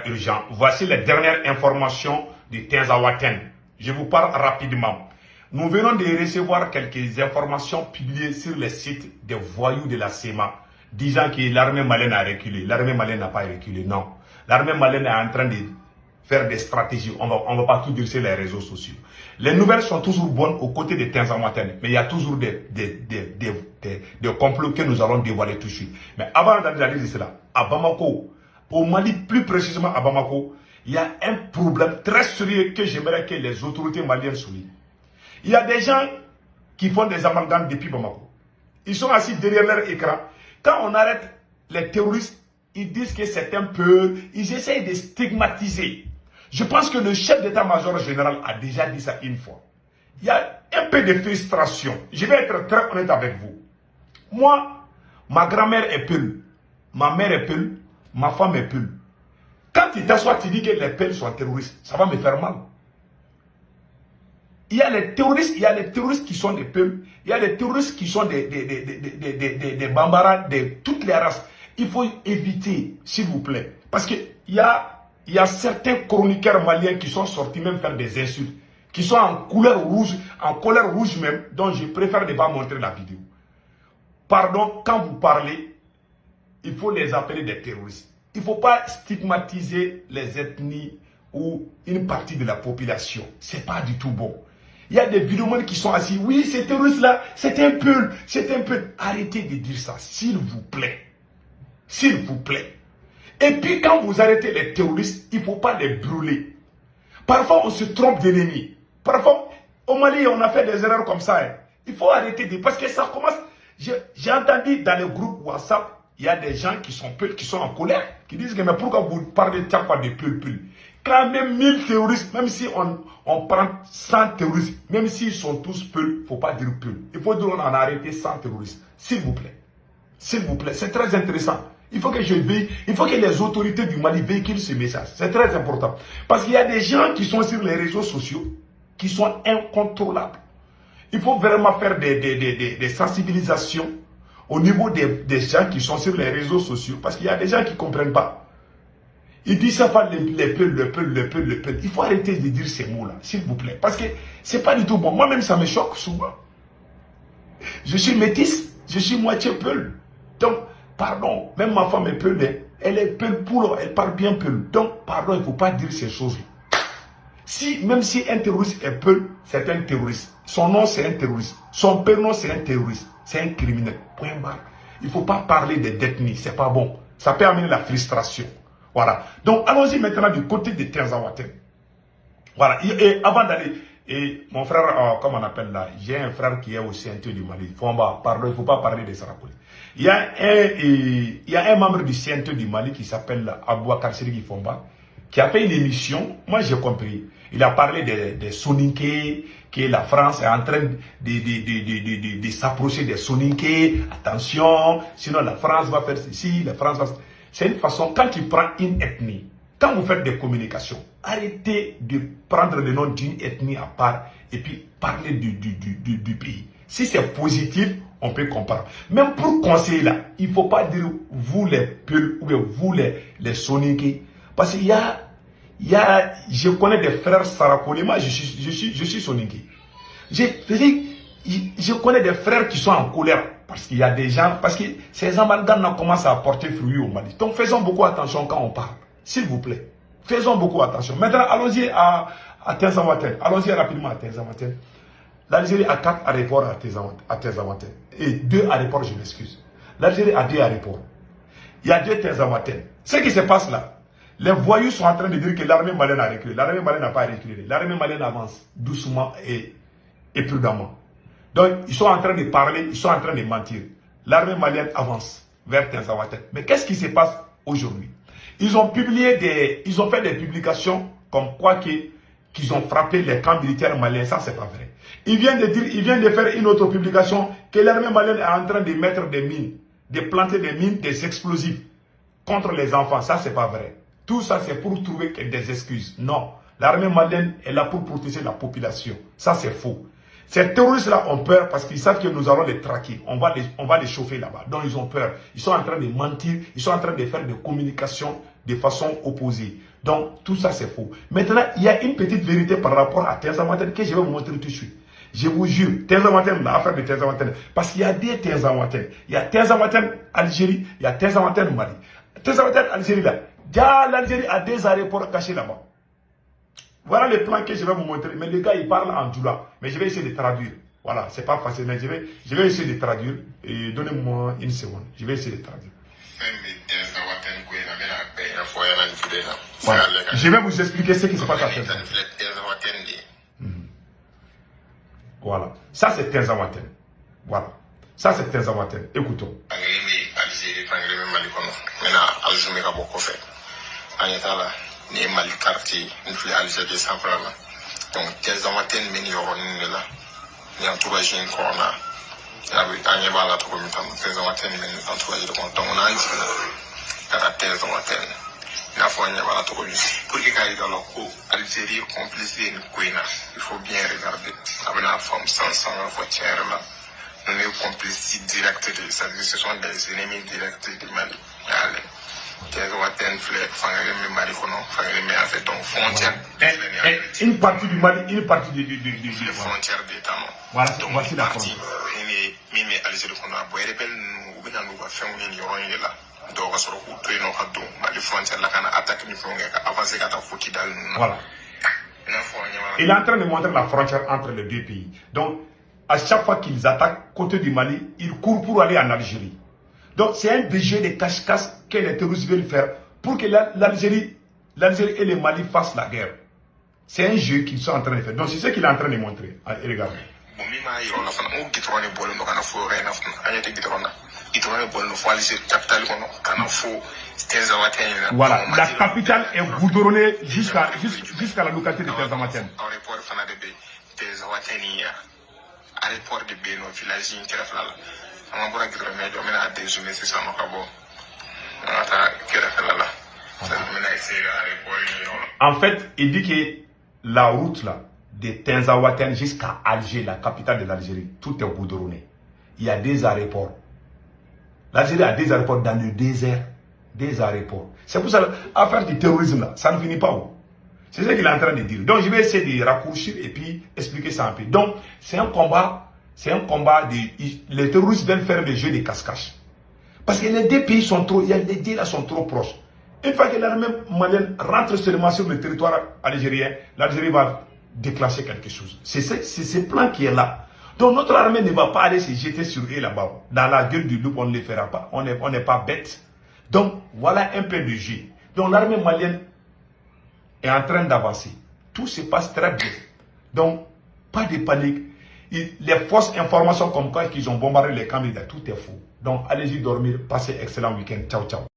Urgent. Voici les dernières informations du Tinzaouaten. Je vous parle rapidement. Nous venons de recevoir quelques informations publiées sur les sites des voyous de la SEMA, disant que l'armée malienne a reculé. L'armée malienne n'a pas reculé, non. L'armée malienne est en train de faire des stratégies. On va pas tout dire sur les réseaux sociaux. Les nouvelles sont toujours bonnes aux côtés des Tinzaouaten, mais il y a toujours des complots que nous allons dévoiler tout de suite. Mais avant d'aller de cela, à Bamako, au Mali, plus précisément à Bamako, il y a un problème très sérieux que j'aimerais que les autorités maliennes soulignent. Il y a des gens qui font des amalgames depuis Bamako. Ils sont assis derrière leur écran. Quand on arrête les terroristes, ils disent que c'est un peu... Ils essayent de stigmatiser. Je pense que le chef d'état-major général a déjà dit ça une fois. Il y a un peu de frustration. Je vais être très honnête avec vous. Moi, ma grand-mère est Peul. Ma mère est Peul. Ma femme est Peul. Quand tu t'assois, tu dis que les Peuls sont terroristes. Ça va me faire mal. Il y a les terroristes qui sont des Peuls. Il y a les terroristes qui sont des Bambara, de toutes les races. Il faut éviter, s'il vous plaît. Parce qu'il y a certains chroniqueurs maliens qui sont sortis même faire des insultes. Qui sont en couleur rouge même, dont je préfère ne pas montrer la vidéo. Pardon, quand vous parlez, il faut les appeler des terroristes. Il ne faut pas stigmatiser les ethnies ou une partie de la population. Ce n'est pas du tout bon. Il y a des vidéomans qui sont assis. Oui, ces terroristes-là, c'est un Peul. C'est un Peul. Arrêtez de dire ça, s'il vous plaît. S'il vous plaît. Et puis, quand vous arrêtez les terroristes, il ne faut pas les brûler. Parfois, on se trompe d'ennemis. Parfois, au Mali, on a fait des erreurs comme ça. Hein. Il faut arrêter de... Parce que ça commence... J'ai entendu dans les groupes WhatsApp, il y a des gens qui sont Peuls, qui sont en colère, qui disent que mais pourquoi vous parlez chaque fois de Peul. Quand même 1000 terroristes, même si on prend 100 terroristes, même s'ils sont tous Peul, il ne faut pas dire Peul. Il faut dire qu'on en a arrêté 100 terroristes. S'il vous plaît. S'il vous plaît. C'est très intéressant. Il faut que les autorités du Mali véhiculent ce message. C'est très important. Parce qu'il y a des gens qui sont sur les réseaux sociaux, qui sont incontrôlables. Il faut vraiment faire des sensibilisations au niveau des gens qui sont sur les réseaux sociaux. Parce qu'il y a des gens qui ne comprennent pas. Ils disent ça va les Peuls. Il faut arrêter de dire ces mots-là, s'il vous plaît. Parce que ce n'est pas du tout bon. Moi-même, ça me choque souvent. Je suis métisse, je suis moitié Peul. Donc, pardon, même ma femme est Peul. Elle est Peul pour, elle parle bien Peul. Donc, pardon, il ne faut pas dire ces choses-là. Même si un terroriste est Peul, c'est un terroriste. Son nom, c'est un terroriste. Son prénom, c'est un terroriste. C'est un criminel. Point barre. Il ne faut pas parler d'ethnie. Ce n'est pas bon. Ça peut amener la frustration. Voilà. Donc, allons-y maintenant du côté des Tinzaouaten. Voilà. Et avant d'aller, mon frère, comme on appelle là, j'ai un frère qui est au CNT du Mali. Pardon, il ne faut pas parler de Sarakoli. Il y a un membre du CNT du Mali qui s'appelle Aboubakar Sirigi Fomba, qui a fait une émission. Moi, j'ai compris. Il a parlé des Soninké, que la France est en train de s'approcher des Soninké. Attention, sinon la France va faire ceci, la France va... C'est une façon, quand tu prends une ethnie, quand vous faites des communications, arrêtez de prendre le nom d'une ethnie à part et puis parler du pays. Si c'est positif, on peut comprendre. Même pour conseiller là, il ne faut pas dire vous les Peuls ou vous les Soninké. Parce qu'il je connais des frères Sarakoli, moi je suis Soninké. Je connais des frères qui sont en colère parce qu'il y a des gens, parce que ces amalgames commencent à porter fruit au Mali. Donc faisons beaucoup attention quand on parle. S'il vous plaît. Faisons beaucoup attention. Maintenant, allons-y à Tinzaouaten. Allons-y rapidement à Tinzaouaten. L'Algérie a 4 aéroports à Tinzaouaten. Et 2 aéroports, je m'excuse. L'Algérie a 2 aéroports. Il y a 2 Tinzaouaten. Ce qui se passe là, les voyous sont en train de dire que l'armée malienne a reculé. L'armée malienne n'a pas reculé. L'armée malienne avance doucement et prudemment. Donc, ils sont en train de parler, ils sont en train de mentir. L'armée malienne avance vers Tinzaouaten. Mais qu'est-ce qui se passe aujourd'hui? Ils ont fait des publications comme quoi qu'ils ont frappé les camps militaires maliens. Ça, c'est pas vrai. Ils viennent de faire une autre publication que l'armée malienne est en train de mettre des mines, de planter des mines, des explosifs contre les enfants. Ça, c'est pas vrai. Tout ça, c'est pour trouver des excuses. Non. L'armée malienne est là pour protéger la population. Ça, c'est faux. Ces terroristes-là ont peur parce qu'ils savent que nous allons les traquer. On va les chauffer là-bas. Donc, ils ont peur. Ils sont en train de mentir. Ils sont en train de faire des communications de façon opposée. Donc, tout ça, c'est faux. Maintenant, il y a une petite vérité par rapport à Tenzawatène que je vais vous montrer tout de suite. Je vous jure, Tenzawatène, l'affaire de Tenzawatène. Parce qu'il y a des Tenzawatène. Il y a Tenzawatène Algérie, il y a Tenzawatène Mali. Tenzawatène Algérie, là. Déjà, l'Algérie a des aéroports cachés là-bas. Voilà les plans que je vais vous montrer. Mais les gars, ils parlent en djoula. Mais je vais essayer de traduire. Voilà, c'est pas facile, mais je vais essayer de traduire. Et donnez-moi une seconde. Je vais essayer de traduire. Voilà. Je vais vous expliquer ce qui se passe à Tenzawatène. Voilà. Ça, c'est Tenzawatène. Voilà. Ça, c'est Tenzawatène. Écoutons. Ni Mali quartier ni fili Algérie sanfɛla la donc Tenzawatène min yɔrɔnin de la ni entourage in kɔnɔna a ɲɛ b'a la cogo min tan Tenzawatène min entourage de kɔnɔ donc n'an jiginna ka taa Tenzawatène i n'a fɔ an ɲɛ b'a la cogo min pour que k'a yira la ko Algérie est complice de nin ko in na il faut bien regarder a bɛna faamu sans ka fɔ tiɲɛ yɛrɛ la nous ne complice direct de c'est-à-dire ce sont des ennemis directs du Mali allez Tenzawatène une partie du Mali, une partie du frontière d'État. Voilà, voici la frontière. Voilà. Il est en train de montrer la frontière entre les deux pays. Donc, à chaque fois qu'ils attaquent côté du Mali, ils courent pour aller en Algérie. Donc, c'est un jeu de cache-cache que les terroristes veulent faire pour que l'Algérie et le Mali fassent la guerre. C'est un jeu qu'ils sont en train de faire. Donc, c'est ce qu'il est en train de montrer. Allez, regardez. Voilà, la capitale est goudronnée jusqu'à la localité de Tenzawatène. En fait, il dit que la route là, de Tenzawatène jusqu'à Alger, la capitale de l'Algérie, tout est goudronné. Il y a des aéroports. L'Algérie a des aéroports dans le désert. Des aéroports. C'est pour ça, l'affaire du terrorisme là, ça ne finit pas où. C'est ce qu'il est en train de dire. Donc, je vais essayer de raccourcir et puis expliquer ça un peu. Donc, c'est un combat. C'est un combat les terroristes veulent faire des jeux de cache-cache. Parce que les deux pays sont trop, les deux là sont trop proches. Une fois que l'armée malienne rentre seulement sur le territoire algérien, l'Algérie va déclencher quelque chose. C'est ce plan qui est là. Donc notre armée ne va pas aller se jeter sur eux là-bas. Dans la gueule du loup, on ne le fera pas. On n'est pas bête. Donc voilà un peu de jeu. Donc l'armée malienne est en train d'avancer. Tout se passe très bien. Donc pas de panique. Les fausses informations comme quoi qu'ils ont bombardé les candidats, tout est faux. Donc allez-y dormir, passez excellent week-end. Ciao, ciao.